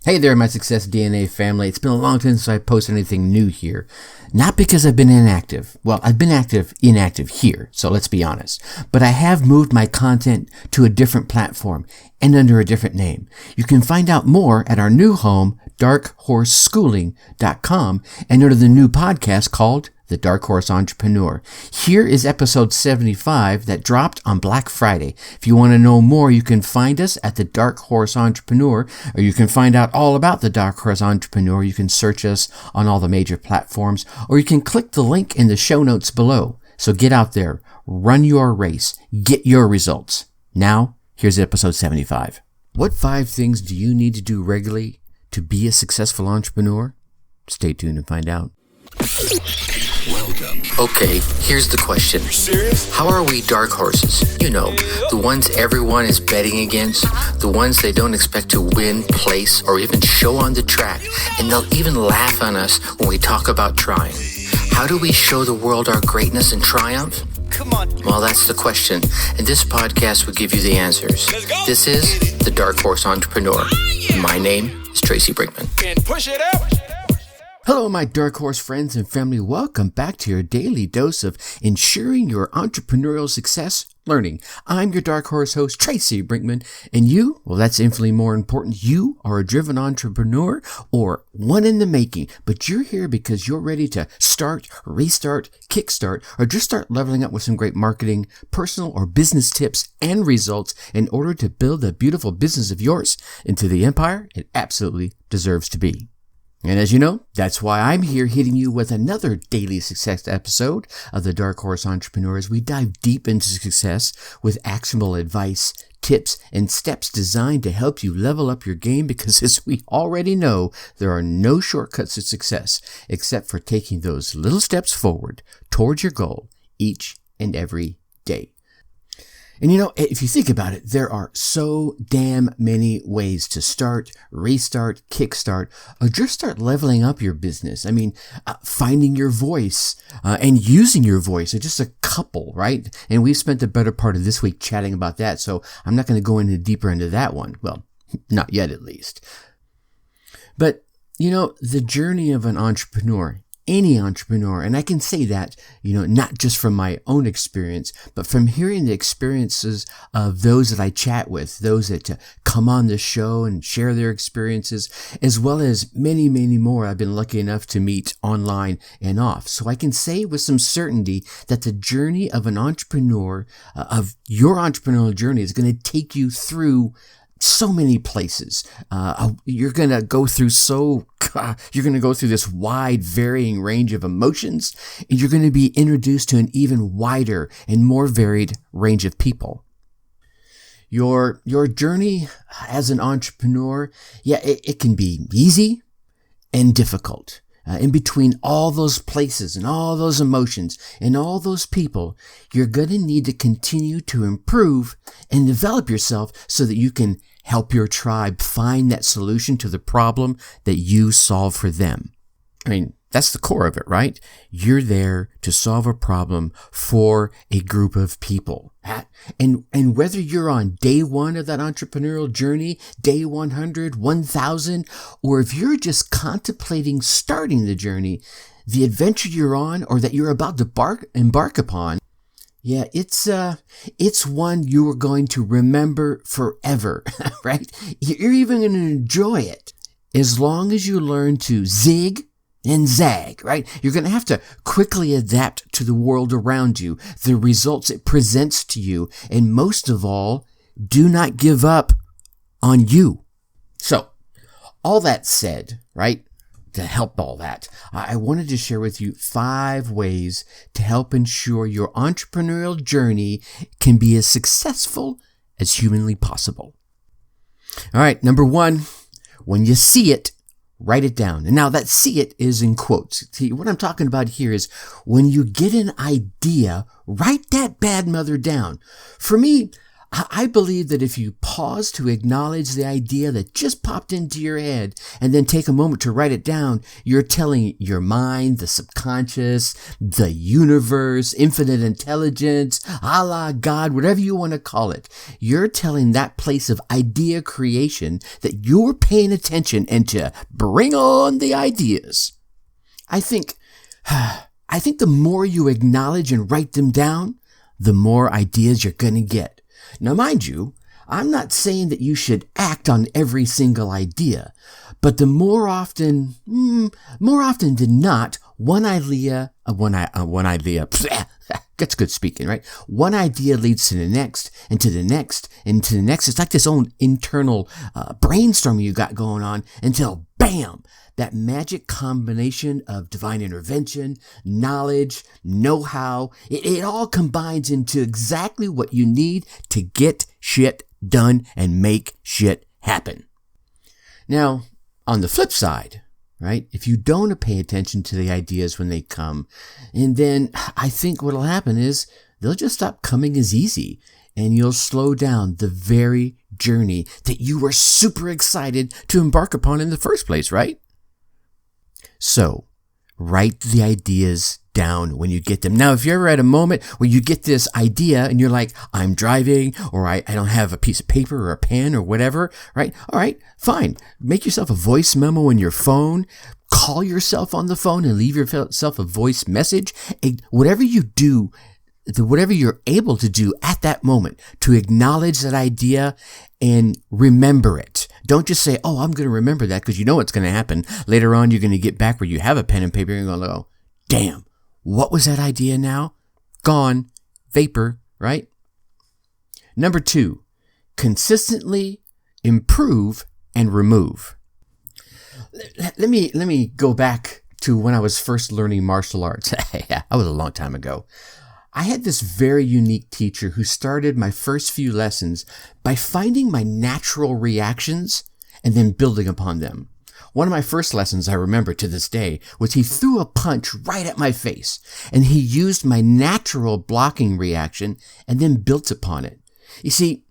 Hey there, my Success DNA family. It's been a long time since I posted anything new here. Not because I've been inactive. Well, I've been inactive here, so let's be honest. But I have moved my content to a different platform and under a different name. You can find out more at our new home, darkhorseschooling.com, and under the new podcast called The Dark Horse Entrepreneur. Here is episode 75 that dropped on Black Friday. If you want to know more, you can find us at The Dark Horse Entrepreneur, or you can find out all about The Dark Horse Entrepreneur. You can search us on all the major platforms, or you can click the link in the show notes below. So get out there, run your race, get your results. Now, here's episode 75. What 5 things do you need to do regularly to be a successful entrepreneur? Stay tuned and find out. Welcome. Okay, here's the question. You serious? How are we dark horses? You know, the ones everyone is betting against, the ones they don't expect to win, place, or even show on the track, and they'll even laugh on us when we talk about trying. How do we show the world our greatness and triumph? Come on. Well, that's the question, and this podcast will give you the answers. Let's go. This is The Dark Horse Entrepreneur. My name is Tracy Brinkman. And push it out. Hello, my Dark Horse friends and family. Welcome back to your daily dose of ensuring your entrepreneurial success learning. I'm your Dark Horse host, Tracy Brinkman, and you, well, that's infinitely more important. You are a driven entrepreneur or one in the making, but you're here because you're ready to start, restart, kickstart, or just start leveling up with some great marketing, personal or business tips and results in order to build a beautiful business of yours into the empire it absolutely deserves to be. And as you know, that's why I'm here hitting you with another daily success episode of the Dark Horse Entrepreneur as we dive deep into success with actionable advice, tips, and steps designed to help you level up your game because as we already know, there are no shortcuts to success except for taking those little steps forward towards your goal each and every day. And you know, if you think about it, there are so damn many ways to start, restart, kickstart, or just start leveling up your business. I mean, finding your voice and using your voice are just a couple, right? And we've spent the better part of this week chatting about that, so I'm not going to go deeper into that one. Well, not yet at least. But, you know, the journey of an entrepreneur, any entrepreneur, and I can say that, you know, not just from my own experience, but from hearing the experiences of those that I chat with, those that come on the show and share their experiences, as well as many, many more I've been lucky enough to meet online and off. So I can say with some certainty that the journey of an entrepreneur, of your entrepreneurial journey is going to take you through so many places. You're going to go through this wide varying range of emotions, and you're going to be introduced to an even wider and more varied range of people. Your journey as an entrepreneur, it can be easy and difficult. In between all those places and all those emotions and all those people, you're going to need to continue to improve and develop yourself so that you can help your tribe find that solution to the problem that you solve for them. I mean, that's the core of it, right? You're there to solve a problem for a group of people. And whether you're on day 1 of that entrepreneurial journey, day 100, 1000, or if you're just contemplating starting the journey, the adventure you're on or that you're about to embark upon, it's one you are going to remember forever, right? You're even going to enjoy it as long as you learn to zig and zag, right? You're going to have to quickly adapt to the world around you, the results it presents to you, and most of all, do not give up on you. So, all that said, right, to help all that, I wanted to share with you 5 ways to help ensure your entrepreneurial journey can be as successful as humanly possible. All right, number 1, when you see it, write it down. And now that see it is in quotes. See, what I'm talking about here is when you get an idea, write that bad mother down. For me, I believe that if you pause to acknowledge the idea that just popped into your head and then take a moment to write it down, you're telling your mind, the subconscious, the universe, infinite intelligence, Allah, God, whatever you want to call it, you're telling that place of idea creation that you're paying attention and to bring on the ideas. I think the more you acknowledge and write them down, the more ideas you're going to get. Now, mind you, I'm not saying that you should act on every single idea, but the more often than not, one idea, that's good speaking, right? One idea leads to the next, and to the next, and to the next. It's like this own internal brainstorming you got going on until, bam, that magic combination of divine intervention, knowledge, know-how, it all combines into exactly what you need to get shit done and make shit happen. Now, on the flip side, right, if you don't pay attention to the ideas when they come, and then I think what'll happen is they'll just stop coming as easy, and you'll slow down the very journey that you were super excited to embark upon in the first place, right? So, write the ideas down when you get them. Now, if you're ever at a moment where you get this idea and you're like, I'm driving, or I don't have a piece of paper or a pen or whatever, right? All right, fine. Make yourself a voice memo in your phone. Call yourself on the phone and leave yourself a voice message. Whatever you do, whatever you're able to do at that moment to acknowledge that idea and remember it. Don't just say, oh, I'm going to remember that, because you know what's going to happen. Later on, you're going to get back where you have a pen and paper and you're going to go, damn, what was that idea now? Gone. Vapor, right? Number 2, consistently improve and remove. Let me go back to when I was first learning martial arts. That was a long time ago. I had this very unique teacher who started my first few lessons by finding my natural reactions and then building upon them. One of my first lessons I remember to this day was he threw a punch right at my face, and he used my natural blocking reaction and then built upon it. You see,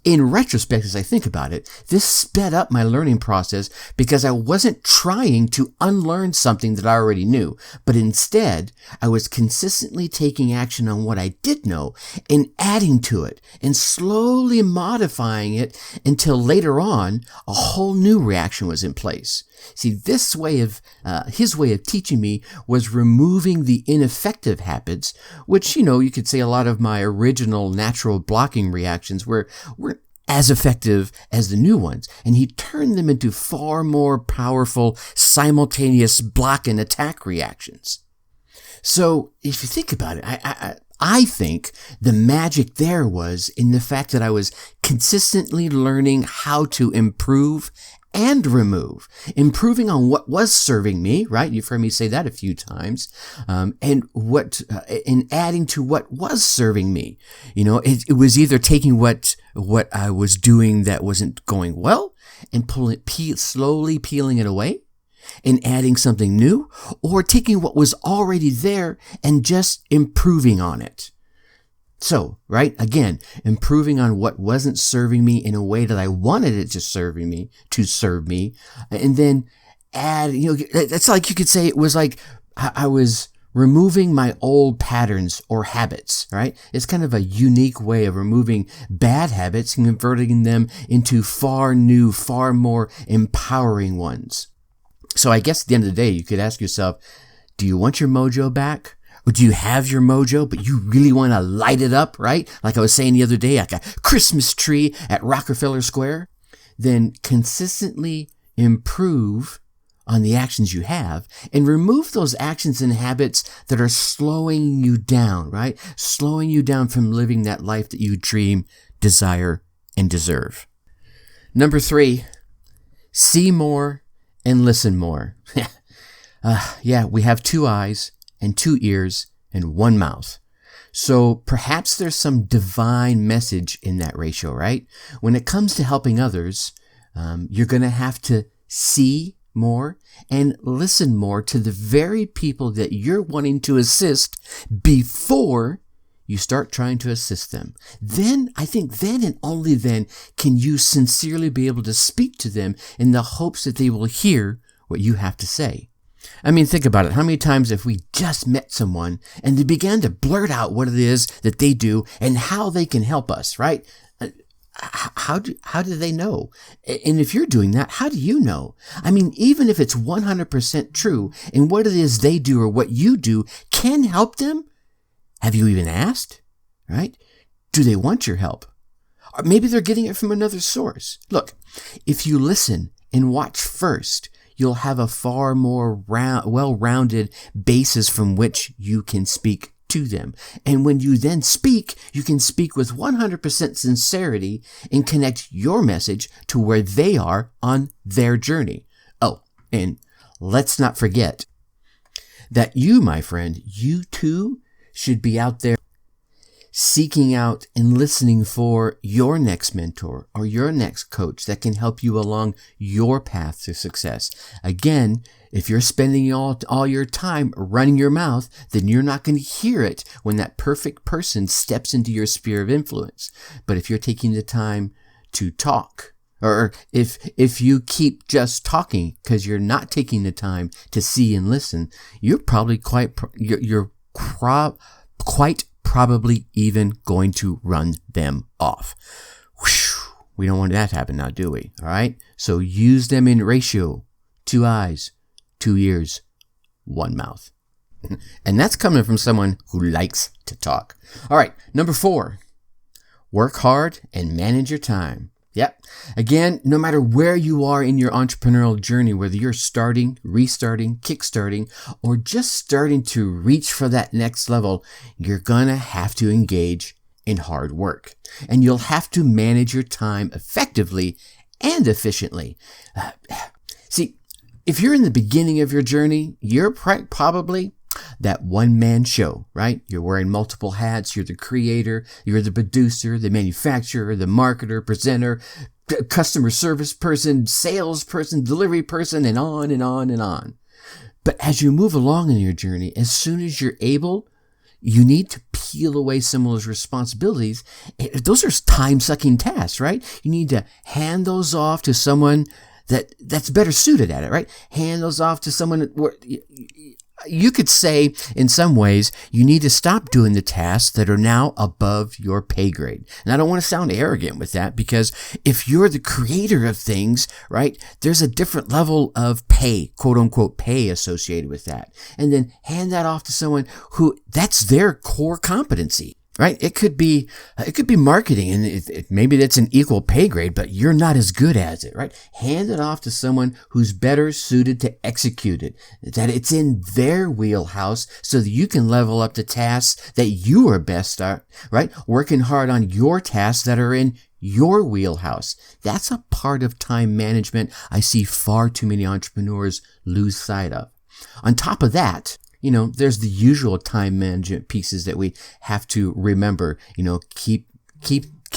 in retrospect, as I think about it, this sped up my learning process because I wasn't trying to unlearn something that I already knew, but instead, I was consistently taking action on what I did know and adding to it and slowly modifying it until later on, a whole new reaction was in place. See, this way of, his way of teaching me was removing the ineffective habits, which, you could say a lot of my original natural blocking reactions weren't as effective as the new ones. And he turned them into far more powerful, simultaneous block and attack reactions. So if you think about it, I think the magic there was in the fact that I was consistently learning how to improve and remove, improving on what was serving me, right? You've heard me say that a few times, and adding to what was serving me. It was either taking what I was doing that wasn't going well and slowly peeling it away and adding something new, or taking what was already there and just improving on it. So, right, again, improving on what wasn't serving me in a way that I wanted it to serve me, and then add, that's like you could say it was like I was removing my old patterns or habits, right? It's kind of a unique way of removing bad habits and converting them into far new, far more empowering ones. So I guess at the end of the day, you could ask yourself, do you want your mojo back? Or do you have your mojo, but you really want to light it up, right? Like I was saying the other day, like a Christmas tree at Rockefeller Square? Then consistently improve on the actions you have and remove those actions and habits that are slowing you down, right? Slowing you down from living that life that you dream, desire, and deserve. Number 3, see more and listen more. We have 2 eyes and 2 ears and 1 mouth. So perhaps there's some divine message in that ratio, right? When it comes to helping others, you're going to have to see more and listen more to the very people that you're wanting to assist before you start trying to assist them. Then, I think then and only then can you sincerely be able to speak to them in the hopes that they will hear what you have to say. I mean, think about it. How many times have we just met someone and they began to blurt out what it is that they do and how they can help us, right? How do they know? And if you're doing that, how do you know? I mean, even if it's 100% true and what it is they do or what you do can help them, have you even asked, right? Do they want your help? Or maybe they're getting it from another source. Look, if you listen and watch first, you'll have a far more well-rounded basis from which you can speak to them. And when you then speak, you can speak with 100% sincerity and connect your message to where they are on their journey. Oh, and let's not forget that you, my friend, you too should be out there seeking out and listening for your next mentor or your next coach that can help you along your path to success. Again, if you're spending all your time running your mouth, then you're not going to hear it when that perfect person steps into your sphere of influence. But if you're taking the time to talk, or if you keep just talking because you're not taking the time to see and listen, you're probably quite probably even going to run them off. Whew. We don't want that to happen now, do we? All right. So use them in ratio: 2 eyes, 2 ears, 1 mouth. And that's coming from someone who likes to talk. All right. Number 4, work hard and manage your time. Yep. Again, no matter where you are in your entrepreneurial journey, whether you're starting, restarting, kickstarting, or just starting to reach for that next level, you're going to have to engage in hard work. And you'll have to manage your time effectively and efficiently. See, if you're in the beginning of your journey, you're probably that one-man show, right? You're wearing multiple hats. You're the creator, you're the producer, the manufacturer, the marketer, presenter, customer service person, salesperson, delivery person, and on and on and on. But as you move along in your journey, as soon as you're able, you need to peel away some of those responsibilities. Those are time-sucking tasks, right? You need to hand those off to someone that's better suited at it, right? Hand those off to someone where you could say, in some ways, you need to stop doing the tasks that are now above your pay grade. And I don't want to sound arrogant with that, because if you're the creator of things, right, there's a different level of pay, quote unquote pay, associated with that. And then hand that off to someone who that's their core competency. Right? It could be marketing, and maybe that's an equal pay grade, but you're not as good as it, right? Hand it off to someone who's better suited to execute it, that it's in their wheelhouse so that you can level up the tasks that you are best at, right? Working hard on your tasks that are in your wheelhouse. That's a part of time management I see far too many entrepreneurs lose sight of. On top of that, there's the usual time management pieces that we have to remember. Keep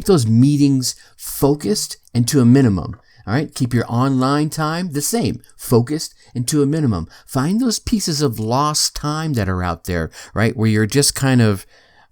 those meetings focused and to a minimum. All right. Keep your online time the same, focused and to a minimum. Find those pieces of lost time that are out there, right? Where you're just kind of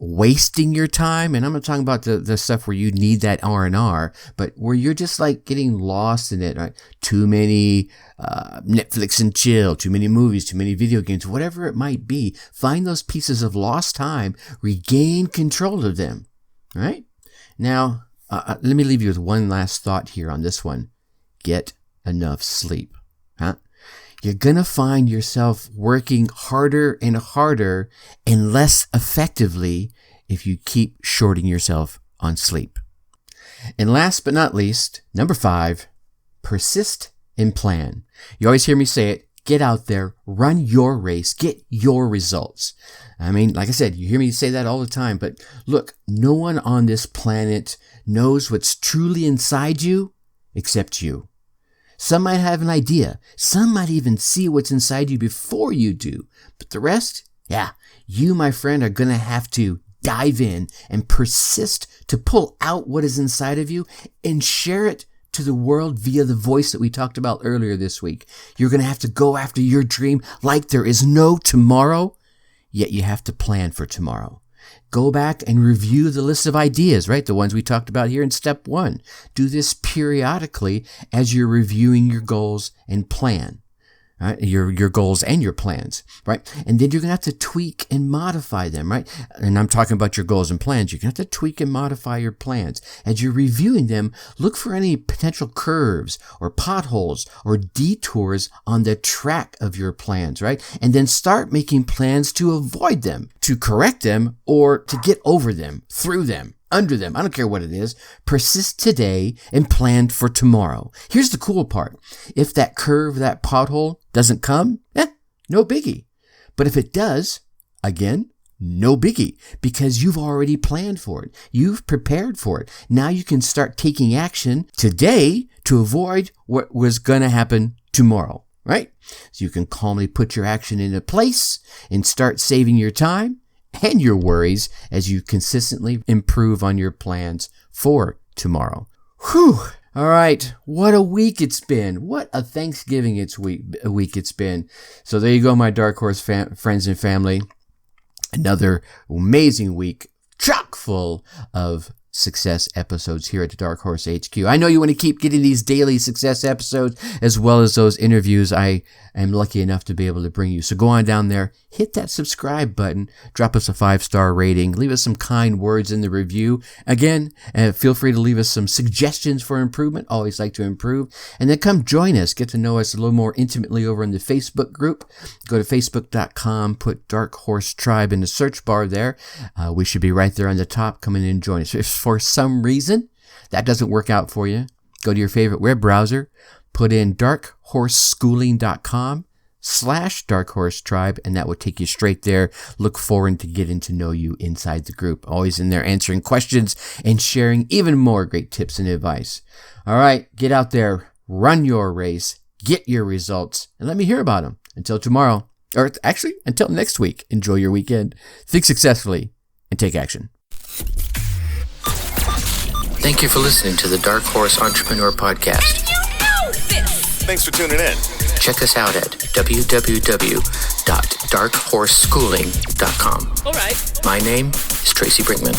wasting your time. And I'm not talking about the stuff where you need that R&R, but where you're just like getting lost in it, right? Too many Netflix and chill, too many movies, too many video games, whatever it might be. Find those pieces of lost time, regain control of them, right? Now, let me leave you with one last thought here on this one. Get enough sleep, huh? You're going to find yourself working harder and harder and less effectively if you keep shorting yourself on sleep. And last but not least, number 5, persist and plan. You always hear me say it. Get out there, run your race, get your results. I mean, like I said, you hear me say that all the time, but look, no one on this planet knows what's truly inside you except you. Some might have an idea. Some might even see what's inside you before you do. But the rest, you, my friend, are going to have to dive in and persist to pull out what is inside of you and share it to the world via the voice that we talked about earlier this week. You're going to have to go after your dream like there is no tomorrow, yet you have to plan for tomorrow. Go back and review the list of ideas, right? The ones we talked about here in step 1. Do this periodically as you're reviewing your goals and plan. Right? Your goals and your plans, right? And then you're going to have to tweak and modify them, right? And I'm talking about your goals and plans. You're going to have to tweak and modify your plans. As you're reviewing them, look for any potential curves or potholes or detours on the track of your plans, right? And then start making plans to avoid them, to correct them, or to get over them, through them, under them. I don't care what it is. Persist today and plan for tomorrow. Here's the cool part. If that curve, that pothole doesn't come, no biggie. But if it does, again, no biggie, because you've already planned for it. You've prepared for it. Now you can start taking action today to avoid what was going to happen tomorrow, right? So you can calmly put your action into place and start saving your time and your worries as you consistently improve on your plans for tomorrow. Whew. All right. What a week it's been. What a Thanksgiving week it's been. So there you go, my Dark Horse friends and family. Another amazing week, chock full of success episodes here at the Dark Horse HQ. I know you want to keep getting these daily success episodes as well as those interviews I am lucky enough to be able to bring you. So go on down there, hit that subscribe button, drop us a 5-star rating, leave us some kind words in the review. Again, feel free to leave us some suggestions for improvement. Always like to improve. And then come join us, get to know us a little more intimately over in the Facebook group. Go to facebook.com, put Dark Horse Tribe in the search bar there. We should be right there on the top. Come in and join us. If for some reason that doesn't work out for you, go to your favorite web browser, put in darkhorseschooling.com/darkhorsetribe, and that will take you straight there. Look forward to getting to know you inside the group. Always in there answering questions and sharing even more great tips and advice. All right, get out there, run your race, get your results, and let me hear about them. Until tomorrow, or actually until next week, enjoy your weekend, think successfully, and take action. Thank you for listening to the Dark Horse Entrepreneur Podcast. And you know this! Thanks for tuning in. Check us out at www.darkhorseschooling.com. All right. My name is Tracy Brinkman.